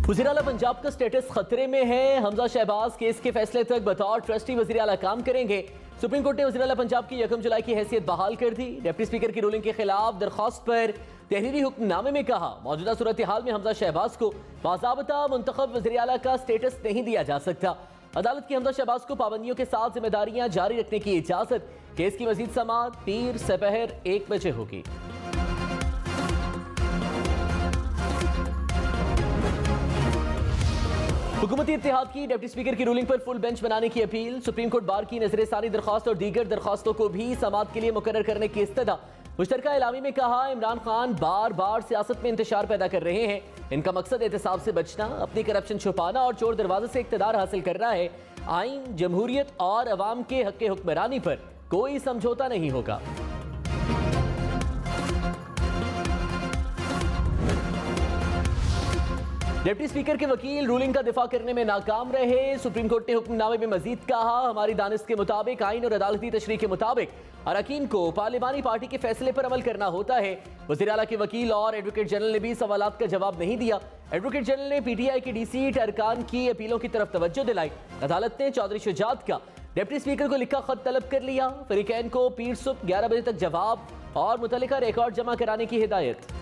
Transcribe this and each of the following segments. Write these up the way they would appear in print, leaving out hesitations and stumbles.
वज़ीर आला पंजाब का स्टेटस खतरे में है। हमजा शहबाज केस के फैसले तक बतौर ट्रस्टी वज़ीर आला काम करेंगे। सुप्रीम कोर्ट ने वज़ीर आला पंजाब की 1 जुलाई की हैसियत बहाल कर दी। डिप्टी स्पीकर की रूलिंग के खिलाफ दरख्वास्त पर तहरीरी हुक्मनामे में कहा, मौजूदा सूरत हाल में हमजा शहबाज को बाज़ाबता मुंतखब वज़ीर आला का स्टेटस नहीं दिया जा सकता। अदालत की हमजा शहबाज को पाबंदियों के साथ जिम्मेदारियां जारी रखने की इजाजत। केस की मजीद समाअत पीर सपहर 1 बजे होगी। हुकूमती इत्तेहाद की डिप्टी स्पीकर की रूलिंग पर फुल बेंच बनाने की अपील। सुप्रीम कोर्ट बार की नजर सानी दरख्वास्त और दीगर दरख्वास्तों को भी समाअत के लिए मुकर्रर करने की इस्तदा। मुश्तरका एलामी में कहा, इमरान खान बार बार सियासत में इंतशार पैदा कर रहे हैं। इनका मकसद एहतसाब से बचना, अपनी करप्शन छुपाना और चोर दरवाजे से इख्तिदार हासिल करना है। आइन, जमहूरियत और अवाम के हक हुक्मरानी पर कोई समझौता नहीं होगा। डिप्टी स्पीकर के वकील रूलिंग का दिफा करने में नाकाम रहे। सुप्रीम कोर्ट ने हुक्मनामे में मजीद कहा, हमारी दानिश के मुताबिक आइन और अदालती तशरीह के मुताबिक अरकान को पार्लिमानी पार्टी के फैसले पर अमल करना होता है। वज़ीर आला के वकील और एडवोकेट जनरल ने भी सवालात का जवाब नहीं दिया। एडवोकेट जनरल ने PTI की DC अरकान की अपीलों की तरफ तवज्जो दिलाई। अदालत ने चौधरी शुजात का डिप्टी स्पीकर को लिखा खत तलब कर लिया। फरीकैन को पीर सुबह 11 बजे तक जवाब और मुतल्लिका रिकॉर्ड जमा कराने की हिदायत।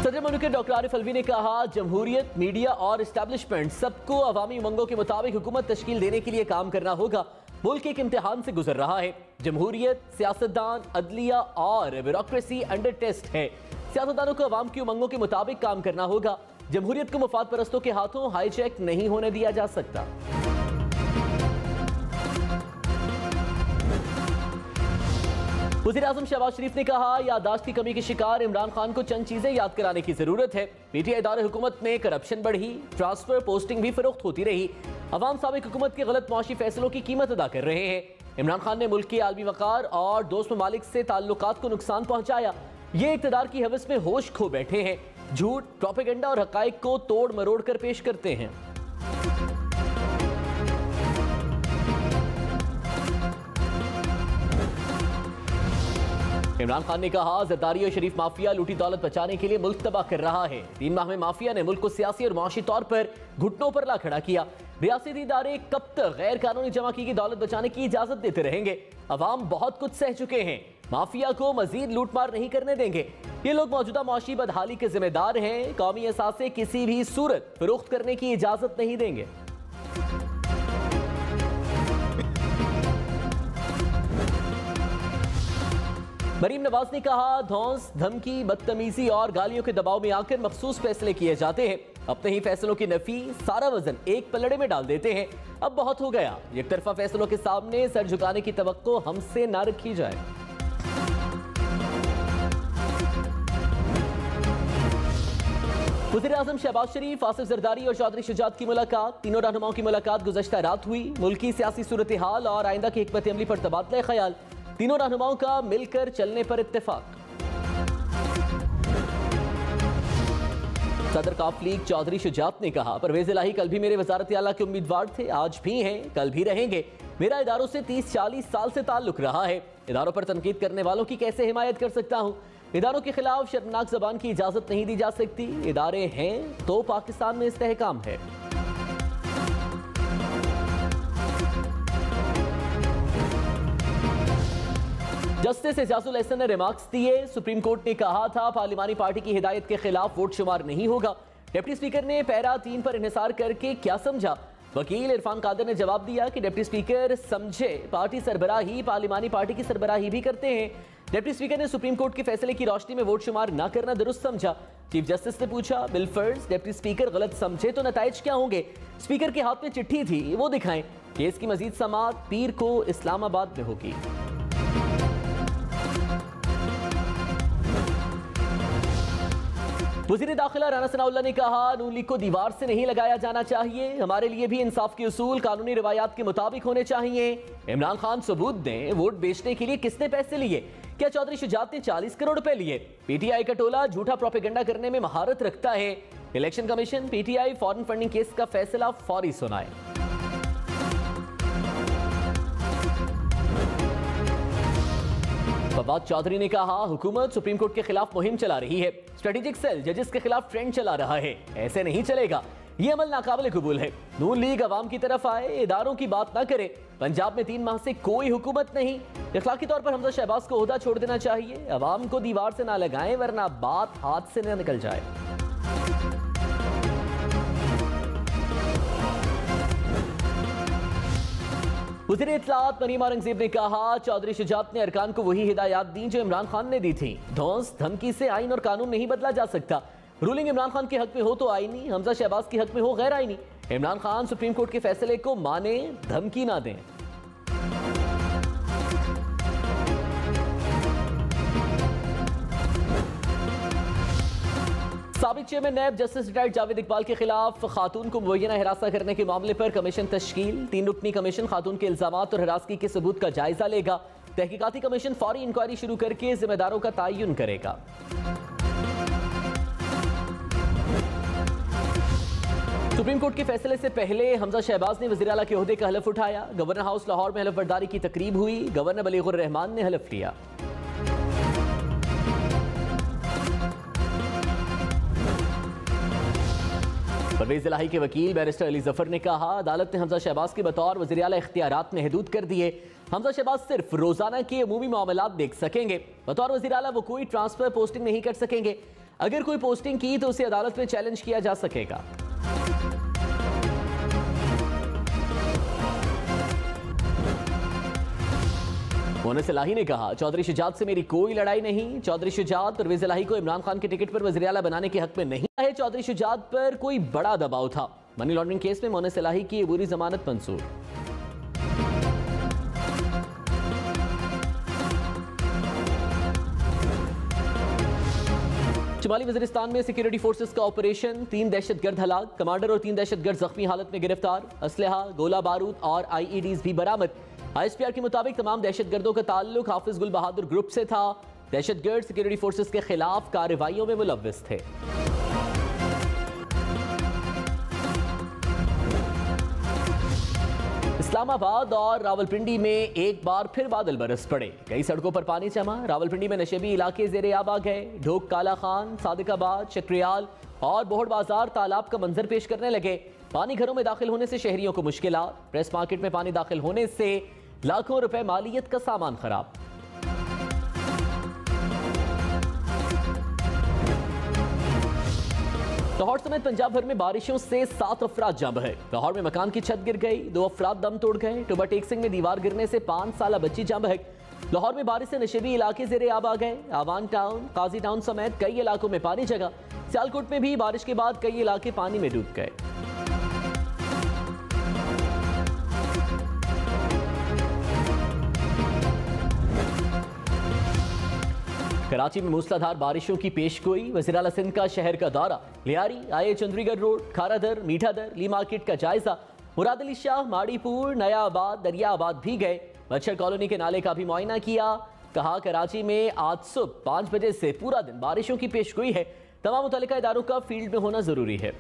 सदर मुमलिकत डॉक्टर आरिफ अलवी ने कहा, जमहूरियत, मीडिया और इस्टेब्लिशमेंट सबको अवामी उमंगों के मुताबिक हुकूमत तश्कील देने के लिए काम करना होगा। मुल्क एक इम्तिहान से गुजर रहा है। जमहूरियत, सियासतदान, अदलिया और ब्यूरोक्रेसी अंडर टेस्ट है। सियासतदानों को अवाम की उमंगों के मुताबिक काम करना होगा। जमहूरियत को मुफाद परस्तों के हाथों हाईजैक नहीं होने दिया जा सकता। वज़ीर आज़म शहबाज शरीफ ने कहा, याददाश्त की कमी के शिकार इमरान खान को चंद चीजें याद कराने की जरूरत है। PTI दौरे हुकूमत में करप्शन बढ़ी, ट्रांसफर पोस्टिंग भी फरोख्त होती रही। अवाम साबिक हुकूमत के गलत मुआशी फैसलों की कीमत अदा कर रहे हैं। इमरान खान ने मुल्क के आलमी वक़ार और दोस्त ममालिक से ताल्लुकात को नुकसान पहुंचाया। ये इक़्तिदार की हवस में होश खो बैठे हैं। झूठ, प्रोपेगेंडा और हक़ाइक़ को तोड़ मरोड़ कर पेश करते हैं। इमरान खान ने कहा, जरदारी और शरीफ माफिया लूटी दौलत बचाने के लिए मुल्क तबाह कर रहा है। 3 माह में माफिया ने मुल्क को सियासी और माशी तौर पर घुटनों पर ला खड़ा किया। रियासती इदारे कब तक गैर कानूनी जमा की गई दौलत बचाने की इजाजत देते रहेंगे? अवाम बहुत कुछ सह चुके हैं। माफिया को मजीद लूटमार नहीं करने देंगे। ये लोग मौजूदा माशी बदहाली के जिम्मेदार हैं। कौमी असासे किसी भी सूरत फरोख्त करने की इजाजत नहीं देंगे। मरीम नवाज ने कहा, धौंस, धमकी, बदतमीजी और गालियों के दबाव में आकर मखसूस फैसले किए जाते हैं। अपने ही फैसलों की नफी सारा वजन एक पलड़े में डाल देते हैं। अब बहुत हो गया। एक तरफा फैसलों के सामने सर झुकाने की तवक्को हमसे ना रखी जाए। वज़ीर आज़म शहबाज शरीफ, आसिफ जरदारी और चौधरी शुजात की मुलाकात। तीनों रहनुमाओं की मुलाकात गुज़श्ता रात हुई। मुल्की सियासी सूरत हाल और आइंदा की हिकमत अमली पर तबादला ख्याल। तीनों रहनुमाओं का मिलकर चलने पर इत्तेफाक। सदर काफ लीग चौधरी शुजात ने कहा, परवेज इलाही कल भी मेरे वजारत आला के उम्मीदवार थे, आज भी हैं, कल भी रहेंगे। मेरा इदारों से 30-40 साल से ताल्लुक रहा है। इदारों पर तनकीद करने वालों की कैसे हिमायत कर सकता हूँ? इदारों के खिलाफ शर्मनाक जबान की इजाजत नहीं दी जा सकती। इदारे हैं तो पाकिस्तान में इस्तेहकाम है। जस्टिस एजाजुल एहसन ने रिमार्क्स दिए। सुप्रीम कोर्ट ने कहा था, पार्लिमानी पार्टी की हिदायत के खिलाफ वोट शुमार नहीं होगा। डिप्टी स्पीकर ने पैरा 3 पर इन्हिसार करके क्या समझा? वकील इरफान कादर ने जवाब दिया कि डिप्टी स्पीकर समझे पार्टी सरबराही पार्लिमानी पार्टी की सरबराही भी करते हैं। डिप्टी स्पीकर ने सुप्रीम कोर्ट के फैसले की रोशनी में वोट शुमार न करना दुरुस्त समझा। चीफ जस्टिस ने पूछा, बिलफर्ज डिप्टी स्पीकर गलत समझे तो नताइज क्या होंगे? स्पीकर के हाथ में चिट्ठी थी, वो दिखाएं। केस की मजीद समाअत पीर को इस्लामाबाद में होगी। वज़ीर दाखिला राना सनाउल्लाह ने कहा, नून लीग को दीवार से नहीं लगाया जाना चाहिए। हमारे लिए भी इंसाफ के उसूल कानूनी रिवायात के मुताबिक होने चाहिए। इमरान खान सबूत दें, वोट बेचने के लिए किसने पैसे लिए? क्या चौधरी शुजात ने 40 करोड़ रुपए लिए? PTI का टोला झूठा प्रोपेगेंडा करने में महारत रखता है। Election commission PTI foreign funding case का फैसला फौरी सुनाए। फवाद चौधरी ने कहा, हुकूमत सुप्रीम कोर्ट के खिलाफ मुहिम चला रही है, स्ट्रेटेजिक सेल जजेस के खिलाफ ट्रेंड चला रहा है, ऐसे नहीं चलेगा, ये अमल नाकाबिल कबूल है। नून लीग अवाम की तरफ आए, इदारों की बात ना करे। पंजाब में 3 माह से कोई हुकूमत नहीं, इखलाकी तौर पर हमजा शहबाज को ओहदा छोड़ देना चाहिए, अवाम को दीवार से ना लगाएं वरना बात हाथ से न निकल जाए। वज़ीर इत्तलात मरीम औरंगज़ेब ने कहा, चौधरी शुजात ने अरकान को वही हिदायत दी जो इमरान खान ने दी थी। धौंस धमकी से आइन और कानून नहीं बदला जा सकता। रूलिंग इमरान खान के हक में हो तो आईनी, हमजा शहबाज के हक में हो गैर आईनी। इमरान खान सुप्रीम कोर्ट के फैसले को माने, धमकी ना दें। साबिक chairman NAB justice retired Javed Iqbal के खिलाफ खातून को मुबैना हिरासत करने के मामले पर कमीशन तश्कील। 3 रुकनी कमीशन खातून के इल्जामात और हिरासगी के सबूत का जायजा लेगा। तहकीकाती कमीशन फौरी इंक्वायरी शुरू करके जिम्मेदारों का तयन करेगा। सुप्रीम कोर्ट के फैसले से पहले हमजा शहबाज ने वज़ीर आला के ओहदे का हलफ उठाया। गवर्नर हाउस लाहौर में हलफ बर्दारी की तकरीब हुई। गवर्नर बलीगुर रहमान ने हलफ लिया। परवेज इलाही के वकील बैरिस्टर अली जफर ने कहा, अदालत ने हमजा शहबाज के बतौर वज़ीर आला इख्तियारात महदूद कर दिए। हमजा शहबाज सिर्फ रोजाना के अमूमी मामलात देख सकेंगे। बतौर वज़ीर आला वो कोई ट्रांसफर पोस्टिंग नहीं कर सकेंगे। अगर कोई पोस्टिंग की तो उसे अदालत में चैलेंज किया जा सकेगा। मोहनिस इलाही ने कहा, चौधरी शुजात से मेरी कोई लड़ाई नहीं। चौधरी शुजात परवेज इलाही को इमरान खान के टिकट पर वज़ीर आला बनाने के हक में नहीं है। चौधरी शुजात पर कोई बड़ा दबाव था। मनी लॉन्ड्रिंग केस में मोहनिस इलाही की अबूरी जमानत मंजूर। शुमाली वज़ीरिस्तान में सिक्योरिटी फोर्सेस का ऑपरेशन, 3 दहशतगर्द हलाक, कमांडर और 3 दहशतगर्द जख्मी हालत में गिरफ्तार। असलहा, गोला बारूद और IEDs भी बरामद। ISPR के मुताबिक तमाम दहशतगर्दों का ताल्लुक हाफिज गुल बहादुर ग्रुप से था। दहशतगर्द सिक्योरिटी फोर्सेस के खिलाफ कार्रवाइयों में मुलव्विस थे। इस्लामाबाद और रावलपिंडी में एक बार फिर बादल बरस पड़े। कई सड़कों पर पानी जमा। रावलपिंडी में नशेबी इलाके जेरे आब आ गए। ढोक, काला खान, सादिकाबाद, चक्रियाल और बोहड़ बाजार तालाब का मंजर पेश करने लगे। पानी घरों में दाखिल होने से शहरियों को मुश्किलात। प्रेस मार्केट में पानी दाखिल होने से लाखों रुपए मालियत का सामान खराब। लाहौर समेत पंजाब भर में बारिशों से 7 अफराद जाम है। लाहौर में मकान की छत गिर गई, 2 अफराद दम तोड़ गए। टोबा टेक सिंह में दीवार गिरने से 5 साला बच्ची जाम है। लाहौर में बारिश से नशेबी इलाके ज़ेरे आब आ गए। आवान टाउन, काजी टाउन समेत कई इलाकों में पानी जगा। सियालकोट में भी बारिश के बाद कई इलाके पानी में डूब गए। कराची में मूसलाधार बारिशों की पेशगोई। वज़ीर आला सिंध का शहर का दौरा। लियारी आए, चंद्रीगढ़ रोड, खारादर, मीठादर, ली मार्केट का जायजा। मुराद अली शाह, माड़ीपुर, नया आबाद, दरिया आबाद भी गए। मच्छर कॉलोनी के नाले का भी मुआयना किया। कहा, कराची में आज सुबह 5 बजे से पूरा दिन बारिशों की पेशगोई है। तमाम मुतल्लिका इदारों का फील्ड में होना जरूरी है।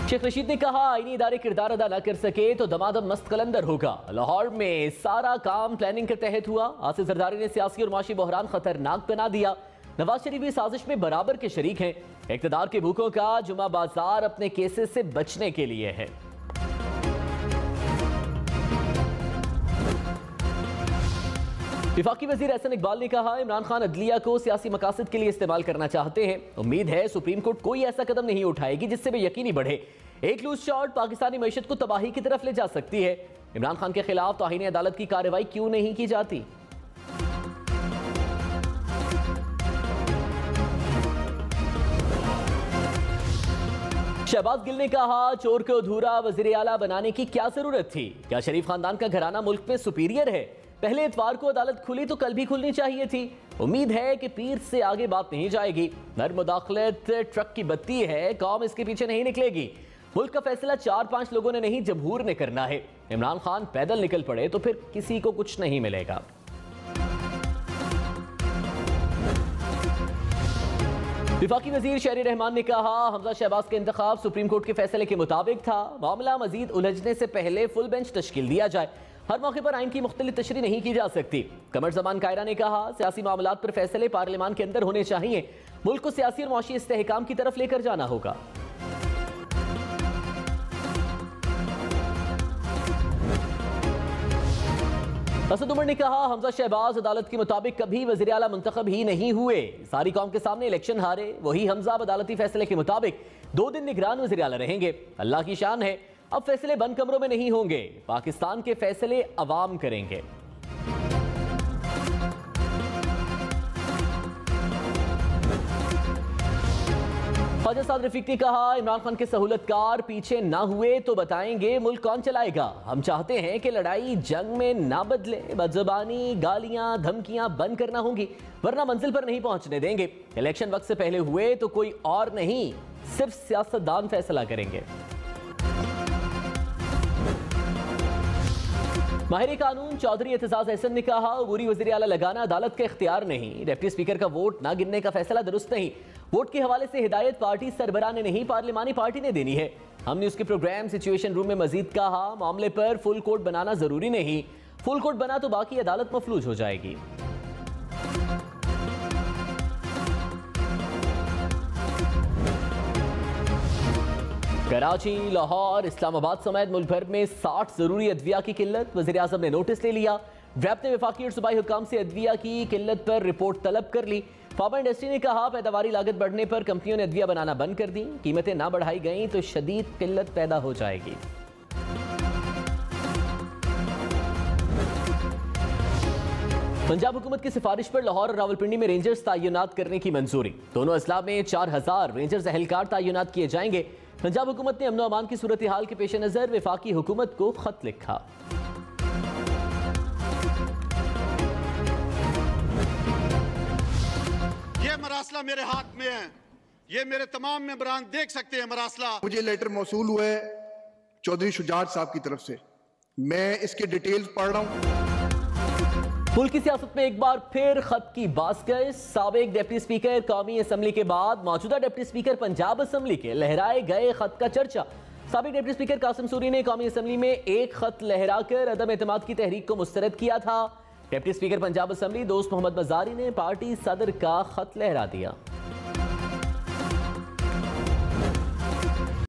शेख रशीद ने कहा, आईनी इदारे किरदार अदा न कर सके तो दमादम मस्त कलंदर होगा। लाहौर में सारा काम प्लानिंग के तहत हुआ। आसिफ जरदारी ने सियासी और माशी बहरान खतरनाक बना दिया। नवाज शरीफ भी साजिश में बराबर के शरीक हैं। इक़्तिदार के भूखों का जुमा बाजार अपने केसेस से बचने के लिए है। विफाकी वजीर एहसन इकबाल ने कहा, इमरान खान अदलिया को सियासी मकासद के लिए इस्तेमाल करना चाहते हैं। उम्मीद है सुप्रीम कोर्ट कोई ऐसा कदम नहीं उठाएगी जिससे वे यकीनी बढ़े। एक लूज शॉट पाकिस्तानी मईशत को तबाही की तरफ ले जा सकती है। इमरान खान के खिलाफ तौहीन अदालत की कार्रवाई क्यों नहीं की जाती? शहबाज गिल ने कहा, चोर को अधूरा वजीर आला बनाने की क्या जरूरत थी? क्या शरीफ खानदान का घराना मुल्क में सुपीरियर है? पहले इतवार को अदालत खुली तो कल भी खुलनी चाहिए थी। उम्मीद है कि पीर से आगे बात नहीं जाएगी। नर मुदाखलत ट्रक की बत्ती है, कौम इसके पीछे नहीं निकलेगी। मुल्क का फैसला 4-5 लोगों ने नहीं, जमहूर ने करना है। इमरान खान पैदल निकल पड़े तो फिर किसी को कुछ नहीं मिलेगा। विफाकी वजीर शहरी रहमान ने कहा, हमजा शहबाज के इंतखाब सुप्रीम कोर्ट के फैसले के मुताबिक था। मामला मजीद उलझने से पहले फुल बेंच तश्कील दिया जाए। हर मौके पर आइन की मुख्तलिफ तशरीह नहीं की जा सकती। कमर जमान कायरा ने कहा, सियासी मामलात पर फैसले पार्लियामान के अंदर होने चाहिए। मुल्क को सियासी और मौशी इस्तेहकाम की तरफ लेकर जाना होगा। असद उमर ने कहा, हमजा शहबाज अदालत के मुताबिक कभी वज़ीर आला मुंतखब ही नहीं हुए। सारी कौम के सामने इलेक्शन हारे वही हमजा अदालती फैसले के मुताबिक 2 दिन निगरान वज़ीर आला रहेंगे। अल्लाह की शान है, अब फैसले बंद कमरों में नहीं होंगे, पाकिस्तान के फैसले अवाम करेंगे। ख्वाजा साद रफीक ने कहा, इमरान खान के सहूलतकार पीछे ना हुए तो बताएंगे मुल्क कौन चलाएगा। हम चाहते हैं कि लड़ाई जंग में ना बदले, बदज़बानी, गालियां, धमकियां बंद करना होंगी, वरना मंजिल पर नहीं पहुंचने देंगे। इलेक्शन वक्त से पहले हुए तो कोई और नहीं, सिर्फ सियासतदान फैसला करेंगे। माहिर कानून चौधरी एतजाज अहसन ने कहा, अबूरी वज़ीर आला लगाना अदालत का इख्तियार नहीं। डिप्टी स्पीकर का वोट ना गिनने का फैसला दुरुस्त नहीं। वोट के हवाले से हिदायत पार्टी सरबराह ने नहीं, पार्लिमानी पार्टी ने देनी है। हमने उसके प्रोग्राम सिचुएशन रूम में मजीद कहा, मामले पर फुल कोर्ट बनाना जरूरी नहीं, फुल कोर्ट बना तो बाकी अदालत मफलूज हो जाएगी। कराची, लाहौर, इस्लामाबाद समेत मुल्क भर में 60 जरूरी अदविया की किल्लत। वज़ीर आज़म ने नोटिस ले लिया। ड्रैफ्ट ने वफाकी और सूबाई हुकाम से अदविया की किल्लत पर रिपोर्ट तलब कर ली। फार्मा इंडस्ट्री ने कहा, पैदावारी लागत बढ़ने पर कंपनियों ने अदविया बनाना बंद कर दी। कीमतें ना बढ़ाई गई तो शदीद किल्लत पैदा हो जाएगी। पंजाब हुकूमत की सिफारिश पर लाहौर और रावलपिंडी में रेंजर्स तैनात करने की मंजूरी। दोनों अजला में 4000 रेंजर्स एहलकार तैनात किए जाएंगे। पंजाब हुकूमत ने अमन और अमान की सूरत हाल के पेश नजर वफाकी हुकूमत को खत लिखा। ये मरासला मेरे हाथ में है, ये मेरे तमाम मेंबरान देख सकते हैं मरासला। मुझे लेटर मौसूल हुआ है चौधरी शुजात साहब की तरफ से, मैं इसके डिटेल्स पढ़ रहा हूँ। मुल्क की सियासत में एक बार फिर खत की बास्कस। साबिक डिप्टी स्पीकर कौमी असम्बली के बाद मौजूदा डिप्टी स्पीकर पंजाब असम्बली के लहराए गए खत का चर्चा। साबिक डिप्टी स्पीकर कासिम सूरी ने कौमी असम्बली में एक खत लहराकर अदम एतमाद की तहरीक को मुस्तरद किया था। डिप्टी स्पीकर पंजाब असम्बली दोस्त मोहम्मद मजारी ने पार्टी सदर का खत लहरा दिया।